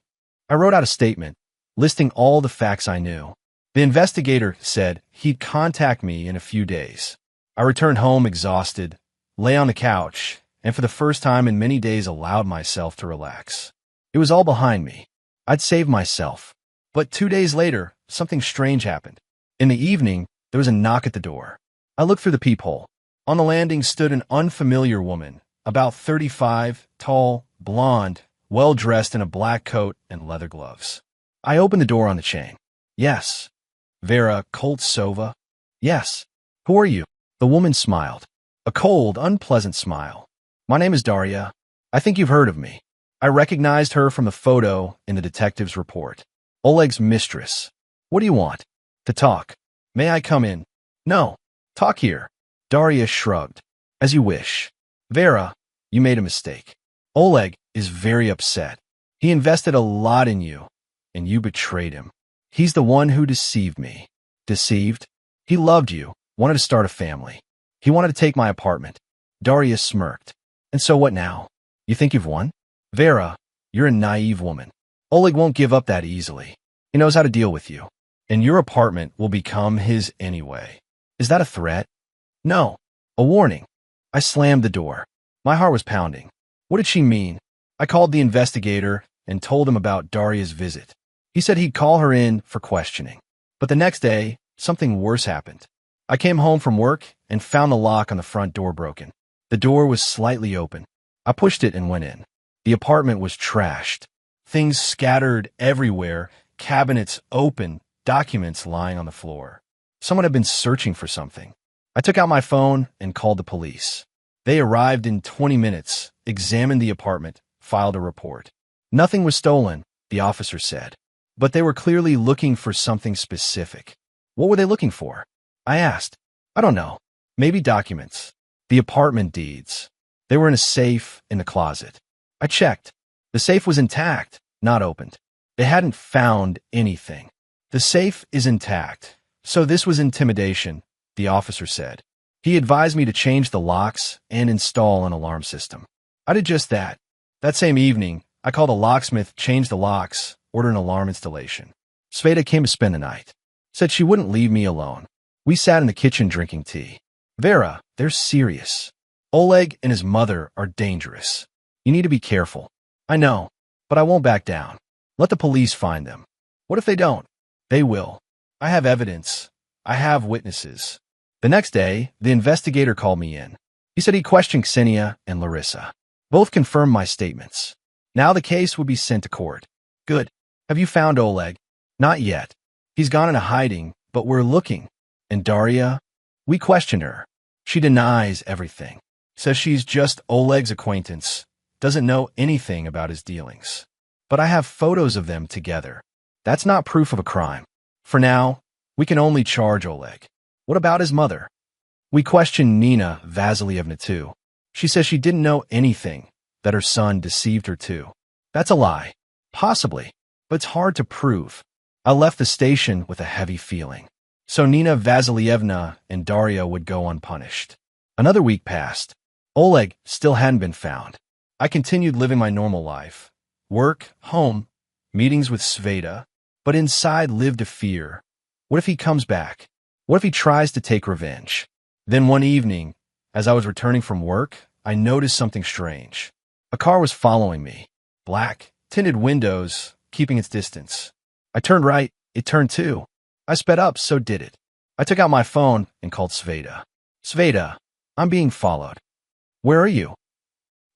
I wrote out a statement, listing all the facts I knew. The investigator said he'd contact me in a few days. I returned home exhausted, lay on the couch, and for the first time in many days allowed myself to relax. It was all behind me. I'd saved myself. But 2 days later, something strange happened. In the evening, there was a knock at the door. I looked through the peephole. On the landing stood an unfamiliar woman, about 35, tall, blonde, well-dressed in a black coat and leather gloves. I opened the door on the chain. Yes. Vera Koltsova? Yes. Who are you? The woman smiled. A cold, unpleasant smile. My name is Daria. I think you've heard of me. I recognized her from the photo in the detective's report. Oleg's mistress. What do you want? To talk. May I come in? No. Talk here. Daria shrugged. As you wish. Vera, you made a mistake. Oleg is very upset. He invested a lot in you, and you betrayed him. He's the one who deceived me. Deceived? He loved you, wanted to start a family. He wanted to take my apartment. Daria smirked. And so what now? You think you've won? Vera, you're a naive woman. Oleg won't give up that easily. He knows how to deal with you. And your apartment will become his anyway. Is that a threat? No. A warning. I slammed the door. My heart was pounding. What did she mean? I called the investigator and told him about Daria's visit. He said he'd call her in for questioning. But the next day, something worse happened. I came home from work and found the lock on the front door broken. The door was slightly open. I pushed it and went in. The apartment was trashed. Things scattered everywhere, cabinets open, documents lying on the floor. Someone had been searching for something. I took out my phone and called the police. They arrived in 20 minutes, examined the apartment, filed a report. Nothing was stolen, the officer said. But they were clearly looking for something specific. What were they looking for? I asked. I don't know. Maybe documents. The apartment deeds. They were in a safe in the closet. I checked. The safe was intact, not opened. They hadn't found anything. The safe is intact. So this was intimidation, the officer said. He advised me to change the locks and install an alarm system. I did just that. That same evening, I called a locksmith, changed the locks, ordered an alarm installation. Sveta came to spend the night. Said she wouldn't leave me alone. We sat in the kitchen drinking tea. Vera, they're serious. Oleg and his mother are dangerous. You need to be careful. I know, but I won't back down. Let the police find them. What if they don't? They will. I have evidence. I have witnesses. The next day, the investigator called me in. He said he questioned Ksenia and Larissa. Both confirmed my statements. Now the case would be sent to court. Good. Have you found Oleg? Not yet. He's gone into hiding, but we're looking. And Daria? We questioned her. She denies everything. Says she's just Oleg's acquaintance. Doesn't know anything about his dealings. But I have photos of them together. That's not proof of a crime. For now, we can only charge Oleg. What about his mother? We questioned Nina Vasilievna too. She says she didn't know anything, that her son deceived her too. That's a lie. Possibly, but it's hard to prove. I left the station with a heavy feeling. So Nina Vasilievna and Daria would go unpunished. Another week passed. Oleg still hadn't been found. I continued living my normal life. Work, home, meetings with Sveta, but inside lived a fear. What if he comes back? What if he tries to take revenge? Then one evening, as I was returning from work, I noticed something strange. A car was following me. Black, tinted windows, keeping its distance. I turned right, it turned too. I sped up, so did it. I took out my phone and called Sveta. Sveta, I'm being followed. Where are you?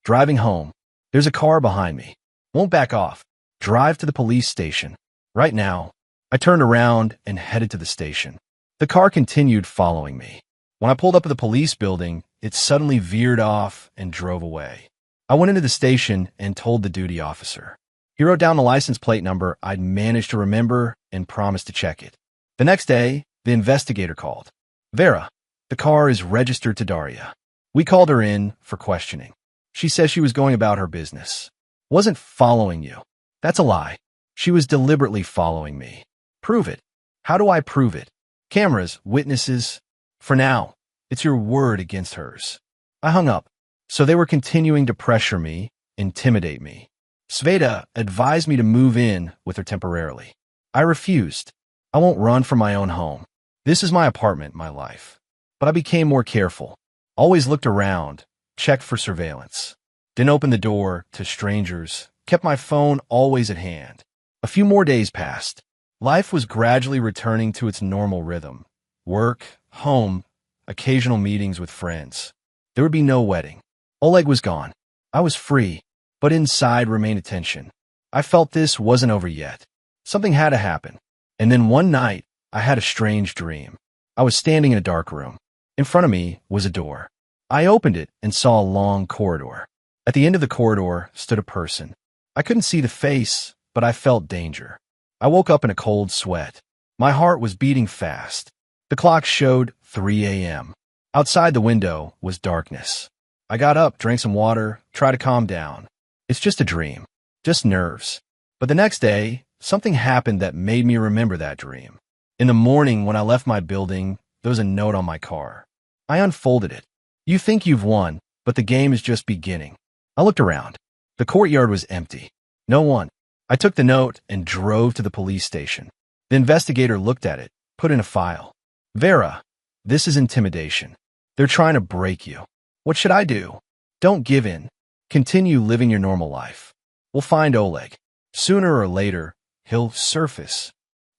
Driving home. There's a car behind me. Won't back off. Drive to the police station. Right now. I turned around and headed to the station. The car continued following me. When I pulled up at the police building, it suddenly veered off and drove away. I went into the station and told the duty officer. He wrote down the license plate number I'd managed to remember and promised to check it. The next day, the investigator called. Vera, the car is registered to Daria. We called her in for questioning. She says she was going about her business. Wasn't following you. That's a lie. She was deliberately following me. Prove it. How do I prove it? Cameras, witnesses. For now, it's your word against hers. I hung up. So they were continuing to pressure me, intimidate me. Sveta advised me to move in with her temporarily. I refused. I won't run from my own home. This is my apartment, my life. But I became more careful. Always looked around, checked for surveillance. Didn't open the door to strangers, kept my phone always at hand. A few more days passed. Life was gradually returning to its normal rhythm. Work, home, occasional meetings with friends. There would be no wedding. Oleg was gone. I was free, but inside remained a tension. I felt this wasn't over yet. Something had to happen. And then one night, I had a strange dream. I was standing in a dark room. In front of me was a door. I opened it and saw a long corridor. At the end of the corridor stood a person. I couldn't see the face, but I felt danger. I woke up in a cold sweat. My heart was beating fast. The clock showed 3 a.m. Outside the window was darkness. I got up, drank some water, tried to calm down. It's just a dream, just nerves. But the next day, something happened that made me remember that dream. In the morning, when I left my building, there was a note on my car. I unfolded it. You think you've won, but the game is just beginning. I looked around. The courtyard was empty. No one. I took the note and drove to the police station. The investigator looked at it, put in a file. Vera, this is intimidation. They're trying to break you. What should I do? Don't give in. Continue living your normal life. We'll find Oleg. Sooner or later, he'll surface.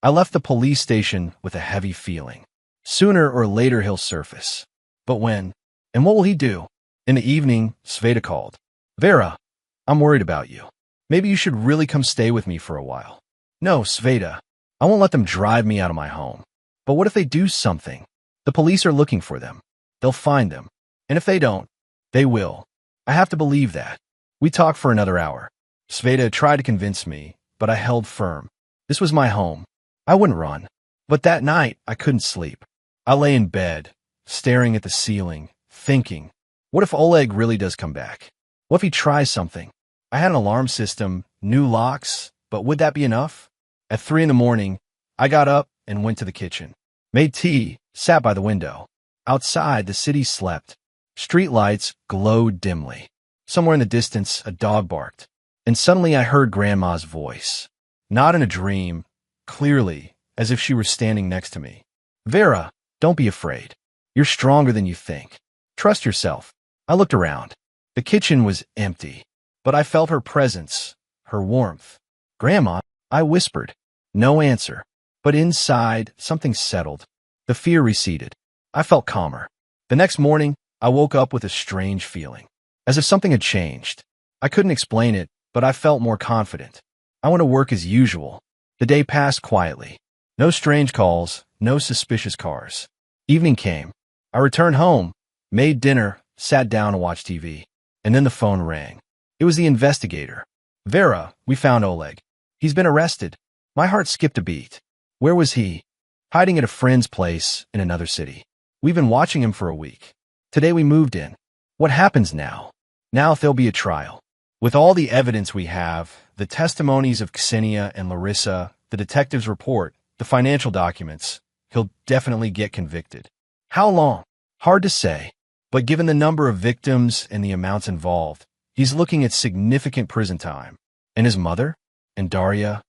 I left the police station with a heavy feeling. Sooner or later, he'll surface. But when? And what will he do? In the evening, Sveta called. Vera, I'm worried about you. Maybe you should really come stay with me for a while. No, Sveta, I won't let them drive me out of my home. But what if they do something? The police are looking for them. They'll find them. And if they don't, they will. I have to believe that. We talked for another hour. Sveta tried to convince me, but I held firm. This was my home. I wouldn't run. But that night, I couldn't sleep. I lay in bed, staring at the ceiling, thinking, what if Oleg really does come back? What if he tries something? I had an alarm system, new locks, but would that be enough? At 3 in the morning, I got up and went to the kitchen. Made tea, sat by the window. Outside, the city slept. Street lights glowed dimly. Somewhere in the distance, a dog barked. And suddenly I heard Grandma's voice. Not in a dream, clearly, as if she were standing next to me. Vera, don't be afraid. You're stronger than you think. Trust yourself. I looked around. The kitchen was empty, but I felt her presence, her warmth. Grandma, I whispered. No answer. But inside, something settled. The fear receded. I felt calmer. The next morning, I woke up with a strange feeling, as if something had changed. I couldn't explain it, but I felt more confident. I went to work as usual. The day passed quietly. No strange calls, no suspicious cars. Evening came. I returned home, made dinner, sat down to watch TV. And then the phone rang. It was the investigator. Vera, we found Oleg. He's been arrested. My heart skipped a beat. Where was he? Hiding at a friend's place in another city. We've been watching him for a week. Today we moved in. What happens now? Now there'll be a trial. With all the evidence we have, the testimonies of Ksenia and Larissa, the detective's report, the financial documents, he'll definitely get convicted. How long? Hard to say. But given the number of victims and the amounts involved, he's looking at significant prison time. And his mother? And Daria?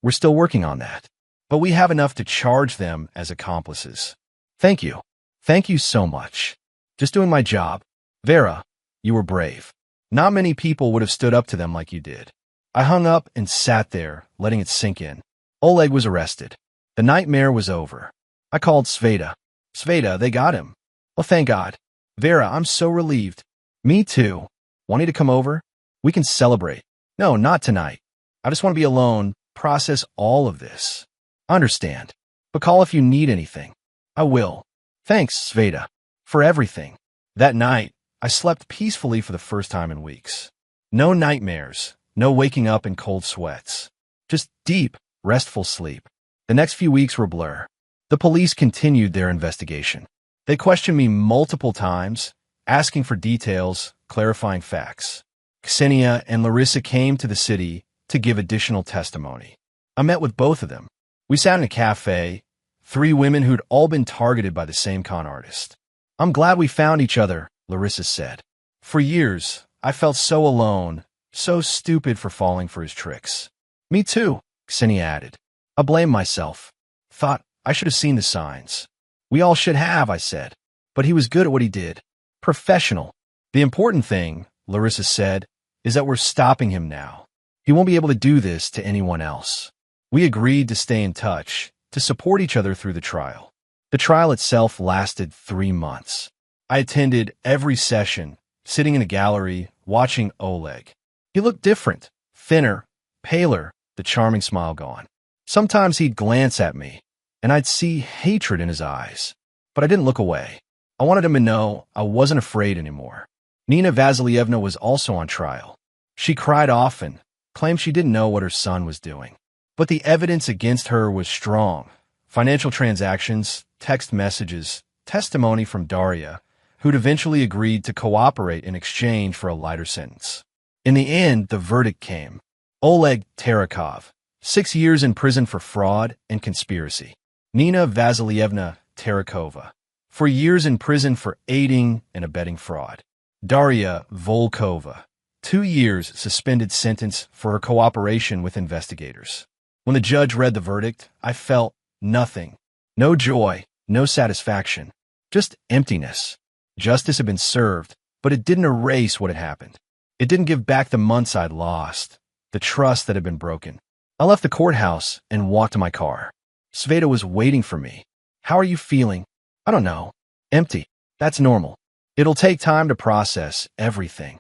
We're still working on that. But we have enough to charge them as accomplices. Thank you. Thank you so much. Just doing my job. Vera, you were brave. Not many people would have stood up to them like you did. I hung up and sat there, letting it sink in. Oleg was arrested. The nightmare was over. I called Sveta. Sveta, they got him. Well, thank God. Vera, I'm so relieved. Me too. Want you to come over? We can celebrate. No, not tonight. I just want to be alone, process all of this. Understand. But call if you need anything. I will. Thanks, Sveta, for everything. That night, I slept peacefully for the first time in weeks. No nightmares, no waking up in cold sweats. Just deep, restful sleep. The next few weeks were a blur. The police continued their investigation. They questioned me multiple times, asking for details, clarifying facts. Ksenia and Larissa came to the city to give additional testimony. I met with both of them. We sat in a cafe, 3 women who'd all been targeted by the same con artist. I'm glad we found each other, Larissa said. For years, I felt so alone, so stupid for falling for his tricks. Me too, Ksenia added. I blamed myself. Thought I should have seen the signs. We all should have, I said. But he was good at what he did. Professional. The important thing, Larissa said, is that we're stopping him now. He won't be able to do this to anyone else. We agreed to stay in touch, to support each other through the trial. The trial itself lasted 3 months. I attended every session, sitting in a gallery, watching Oleg. He looked different, thinner, paler, the charming smile gone. Sometimes he'd glance at me, and I'd see hatred in his eyes. But I didn't look away. I wanted him to know I wasn't afraid anymore. Nina Vasilievna was also on trial. She cried often, claimed she didn't know what her son was doing. But the evidence against her was strong. Financial transactions, text messages, testimony from Daria, who'd eventually agreed to cooperate in exchange for a lighter sentence. In the end, the verdict came. Oleg Terekov, 6 years in prison for fraud and conspiracy. Nina Vasilievna Terekova, 4 years in prison for aiding and abetting fraud. Daria Volkova, 2 years suspended sentence for her cooperation with investigators. When the judge read the verdict, I felt nothing. No joy, no satisfaction, just emptiness. Justice had been served, but it didn't erase what had happened. It didn't give back the months I'd lost, the trust that had been broken. I left the courthouse and walked to my car. Sveta was waiting for me. How are you feeling? I don't know. Empty. That's normal. It'll take time to process everything.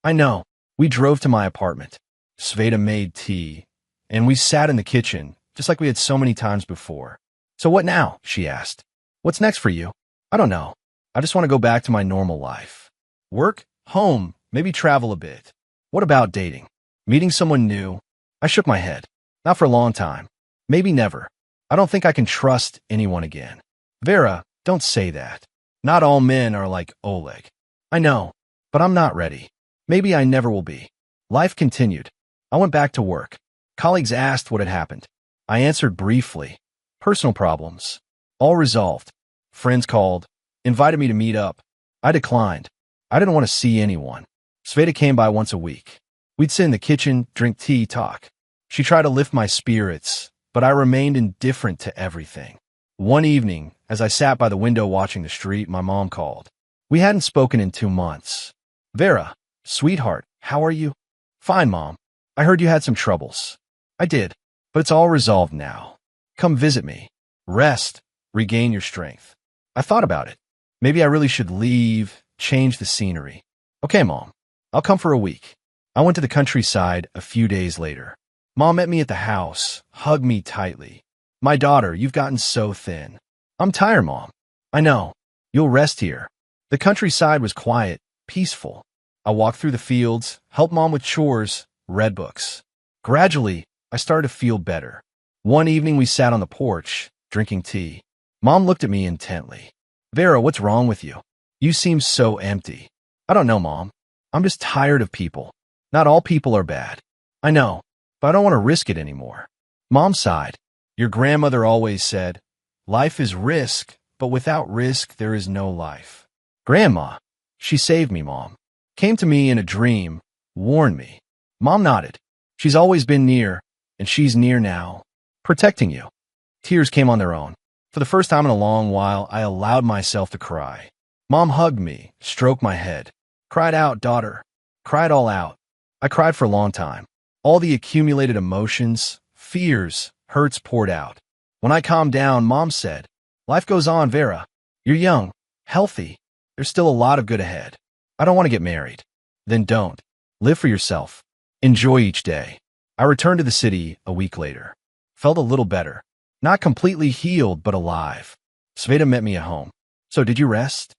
I know. We drove to my apartment. Sveta made tea, and we sat in the kitchen, just like we had so many times before. So what now? She asked. What's next for you? I don't know. I just want to go back to my normal life. Work, home, maybe travel a bit. What about dating? Meeting someone new? I shook my head. Not for a long time. Maybe never. I don't think I can trust anyone again. Vera, don't say that. Not all men are like Oleg. I know, but I'm not ready. Maybe I never will be. Life continued. I went back to work. Colleagues asked what had happened. I answered briefly. Personal problems. All resolved. Friends called, invited me to meet up. I declined. I didn't want to see anyone. Sveta came by once a week. We'd sit in the kitchen, drink tea, talk. She tried to lift my spirits, but I remained indifferent to everything. One evening, as I sat by the window watching the street, my mom called. We hadn't spoken in 2 months. Vera, sweetheart, how are you? Fine, Mom. I heard you had some troubles. I did, but it's all resolved now. Come visit me. Rest. Regain your strength. I thought about it. Maybe I really should leave, change the scenery. Okay, Mom. I'll come for a week. I went to the countryside a few days later. Mom met me at the house, hugged me tightly. My daughter, you've gotten so thin. I'm tired, Mom. I know. You'll rest here. The countryside was quiet, peaceful. I walked through the fields, helped Mom with chores, read books. Gradually, I started to feel better. One evening we sat on the porch, drinking tea. Mom looked at me intently. Vera, what's wrong with you? You seem so empty. I don't know, Mom. I'm just tired of people. Not all people are bad. I know, but I don't want to risk it anymore. Mom sighed. Your grandmother always said, life is risk, but without risk there is no life. Grandma, she saved me, Mom. Came to me in a dream, warned me. Mom nodded. She's always been near, and she's near now, protecting you. Tears came on their own. For the first time in a long while, I allowed myself to cry. Mom hugged me, stroked my head. Cried out, daughter. Cried all out. I cried for a long time. All the accumulated emotions, fears, hurts poured out. When I calmed down, Mom said, life goes on, Vera. You're young, healthy. There's still a lot of good ahead. I don't want to get married. Then don't. Live for yourself. Enjoy each day. I returned to the city a week later. Felt a little better. Not completely healed, but alive. Sveta met me at home. So did you rest?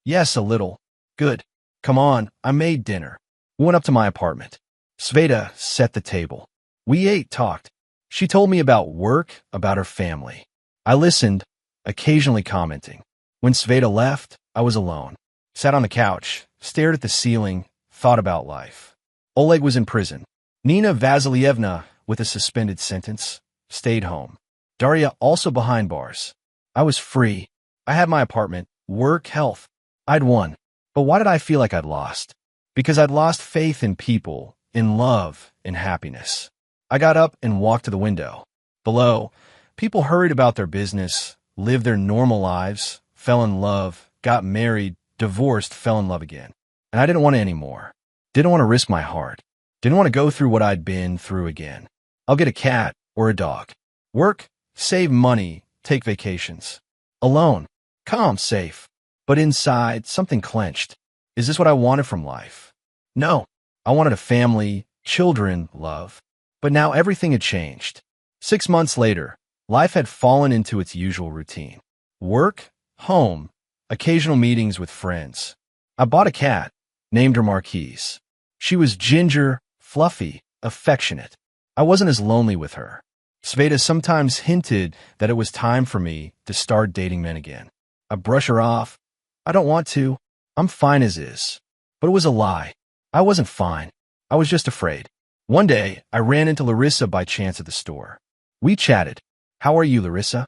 Yes, a little. Good. Come on, I made dinner. We went up to my apartment. Sveta set the table. We ate, talked. She told me about work, about her family. I listened, occasionally commenting. When Sveta left, I was alone. Sat on the couch, stared at the ceiling, thought about life. Oleg was in prison. Nina Vasilievna, with a suspended sentence, stayed home. Daria also behind bars. I was free. I had my apartment, work, health. I'd won. But why did I feel like I'd lost? Because I'd lost faith in people, in love, in happiness. I got up and walked to the window. Below, people hurried about their business, lived their normal lives, fell in love, got married, divorced, fell in love again. And I didn't want it anymore. Didn't want to risk my heart. Didn't want to go through what I'd been through again. I'll get a cat or a dog. Work, save money, take vacations. Alone, calm, safe. But inside, something clenched. Is this what I wanted from life? No. I wanted a family, children, love. But now everything had changed. 6 months later, life had fallen into its usual routine. Work, home, occasional meetings with friends. I bought a cat, named her Marquise. She was ginger, fluffy, affectionate. I wasn't as lonely with her. Sveta sometimes hinted that it was time for me to start dating men again. I brush her off. I don't want to. I'm fine as is. But it was a lie. I wasn't fine. I was just afraid. One day, I ran into Larissa by chance at the store. We chatted. How are you, Larissa?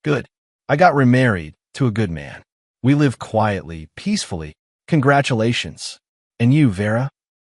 Good. I got remarried to a good man. We live quietly, peacefully. Congratulations. And you, Vera?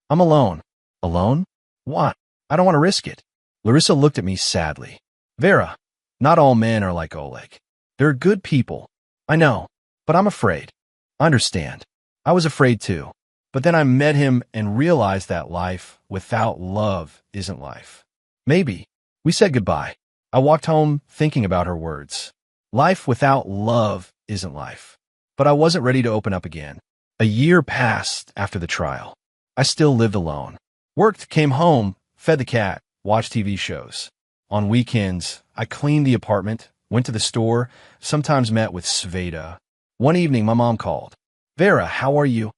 I'm alone. Alone? What? I don't want to risk it. Larissa looked at me sadly. Vera, not all men are like Oleg. They're good people. I know, but I'm afraid. I understand. I was afraid too. But then I met him and realized that life without love isn't life. Maybe. We said goodbye. I walked home thinking about her words. Life without love isn't life. But I wasn't ready to open up again. A year passed after the trial. I still lived alone. Worked, came home, fed the cat, watched TV shows. On weekends, I cleaned the apartment, went to the store, sometimes met with Sveta. One evening, my mom called. Vera, how are you?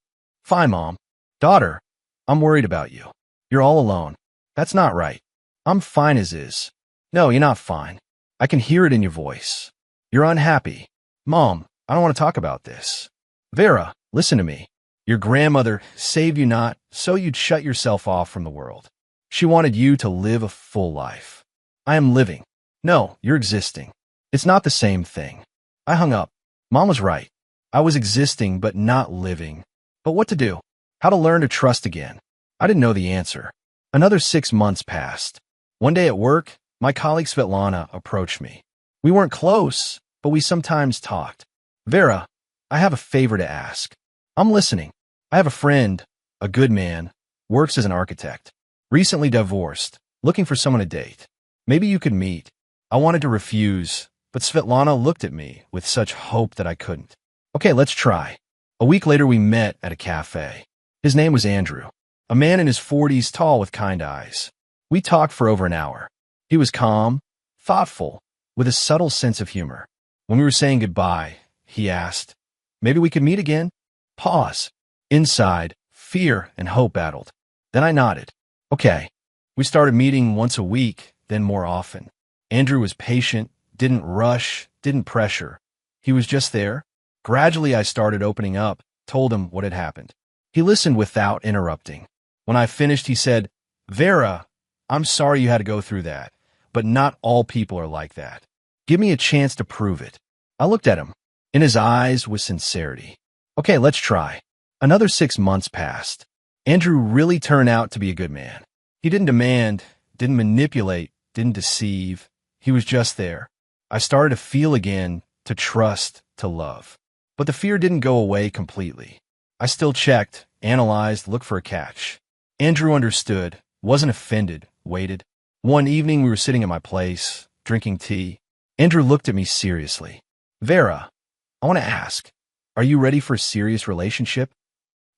Fine, Mom. Daughter, I'm worried about you. You're all alone. That's not right. I'm fine as is. No, you're not fine. I can hear it in your voice. You're unhappy. Mom, I don't want to talk about this. Vera, listen to me. Your grandmother saved you not so you'd shut yourself off from the world. She wanted you to live a full life. I am living. No, you're existing. It's not the same thing. I hung up. Mom was right. I was existing but not living. But what to do? How to learn to trust again? I didn't know the answer. Another 6 months passed. One day at work, my colleague Svetlana approached me. We weren't close, but we sometimes talked. Vera, I have a favor to ask. I'm listening. I have a friend, a good man, works as an architect. Recently divorced, looking for someone to date. Maybe you could meet. I wanted to refuse, but Svetlana looked at me with such hope that I couldn't. Okay, let's try. A week later, we met at a cafe. His name was Andrew, a man in his 40s, tall with kind eyes. We talked for over an hour. He was calm, thoughtful, with a subtle sense of humor. When we were saying goodbye, he asked, maybe we could meet again? Pause. Inside, fear and hope battled. Then I nodded. Okay. We started meeting once a week, then more often. Andrew was patient, didn't rush, didn't pressure. He was just there. Gradually, I started opening up, told him what had happened. He listened without interrupting. When I finished, he said, Vera, I'm sorry you had to go through that, but not all people are like that. Give me a chance to prove it. I looked at him. In his eyes was sincerity. Okay, let's try. Another 6 months passed. Andrew really turned out to be a good man. He didn't demand, didn't manipulate, didn't deceive. He was just there. I started to feel again, to trust, to love. But the fear didn't go away completely. I still checked, analyzed, looked for a catch. Andrew understood, wasn't offended, waited. One evening we were sitting at my place, drinking tea. Andrew looked at me seriously. Vera, I want to ask, are you ready for a serious relationship?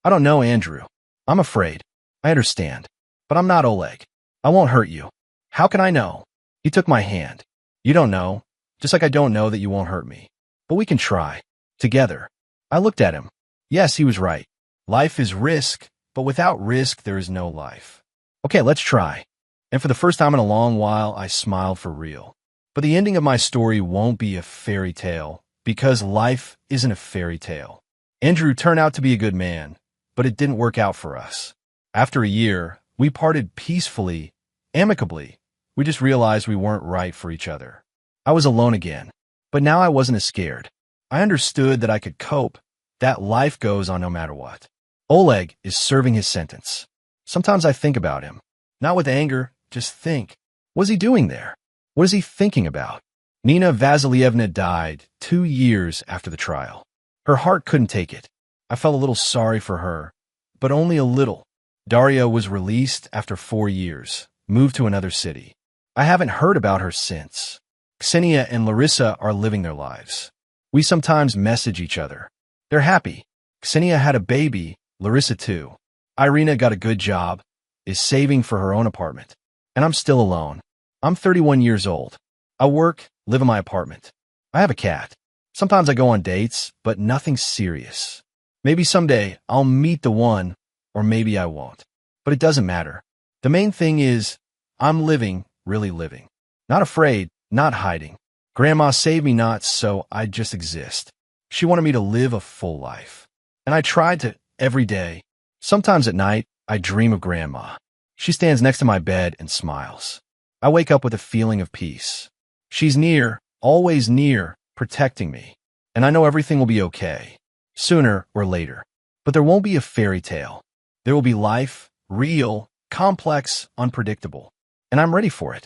I don't know, Andrew. I'm afraid. I understand. But I'm not Oleg. I won't hurt you. How can I know? He took my hand. You don't know, just like I don't know that you won't hurt me. But we can try. Together. I looked at him. Yes, he was right. Life is risk, but without risk, there is no life. Okay, let's try. And for the first time in a long while, I smiled for real. But the ending of my story won't be a fairy tale, because life isn't a fairy tale. Andrew turned out to be a good man, but it didn't work out for us. After a year, we parted peacefully, amicably. We just realized we weren't right for each other. I was alone again, but now I wasn't as scared. I understood that I could cope, that life goes on no matter what. Oleg is serving his sentence. Sometimes I think about him. Not with anger, just think. What is he doing there? What is he thinking about? Nina Vasilievna died 2 years after the trial. Her heart couldn't take it. I felt a little sorry for her, but only a little. Daria was released after 4 years, moved to another city. I haven't heard about her since. Ksenia and Larissa are living their lives. We sometimes message each other. They're happy. Ksenia had a baby, Larissa too. Irina got a good job, is saving for her own apartment. And I'm still alone. I'm 31 years old. I work, live in my apartment. I have a cat. Sometimes I go on dates, but nothing serious. Maybe someday I'll meet the one, or maybe I won't. But it doesn't matter. The main thing is, I'm living, really living. Not afraid, not hiding. Grandma saved me not, so I just exist. She wanted me to live a full life. And I tried to, every day. Sometimes at night, I dream of Grandma. She stands next to my bed and smiles. I wake up with a feeling of peace. She's near, always near, protecting me. And I know everything will be okay, sooner or later. But there won't be a fairy tale. There will be life, real, complex, unpredictable. And I'm ready for it.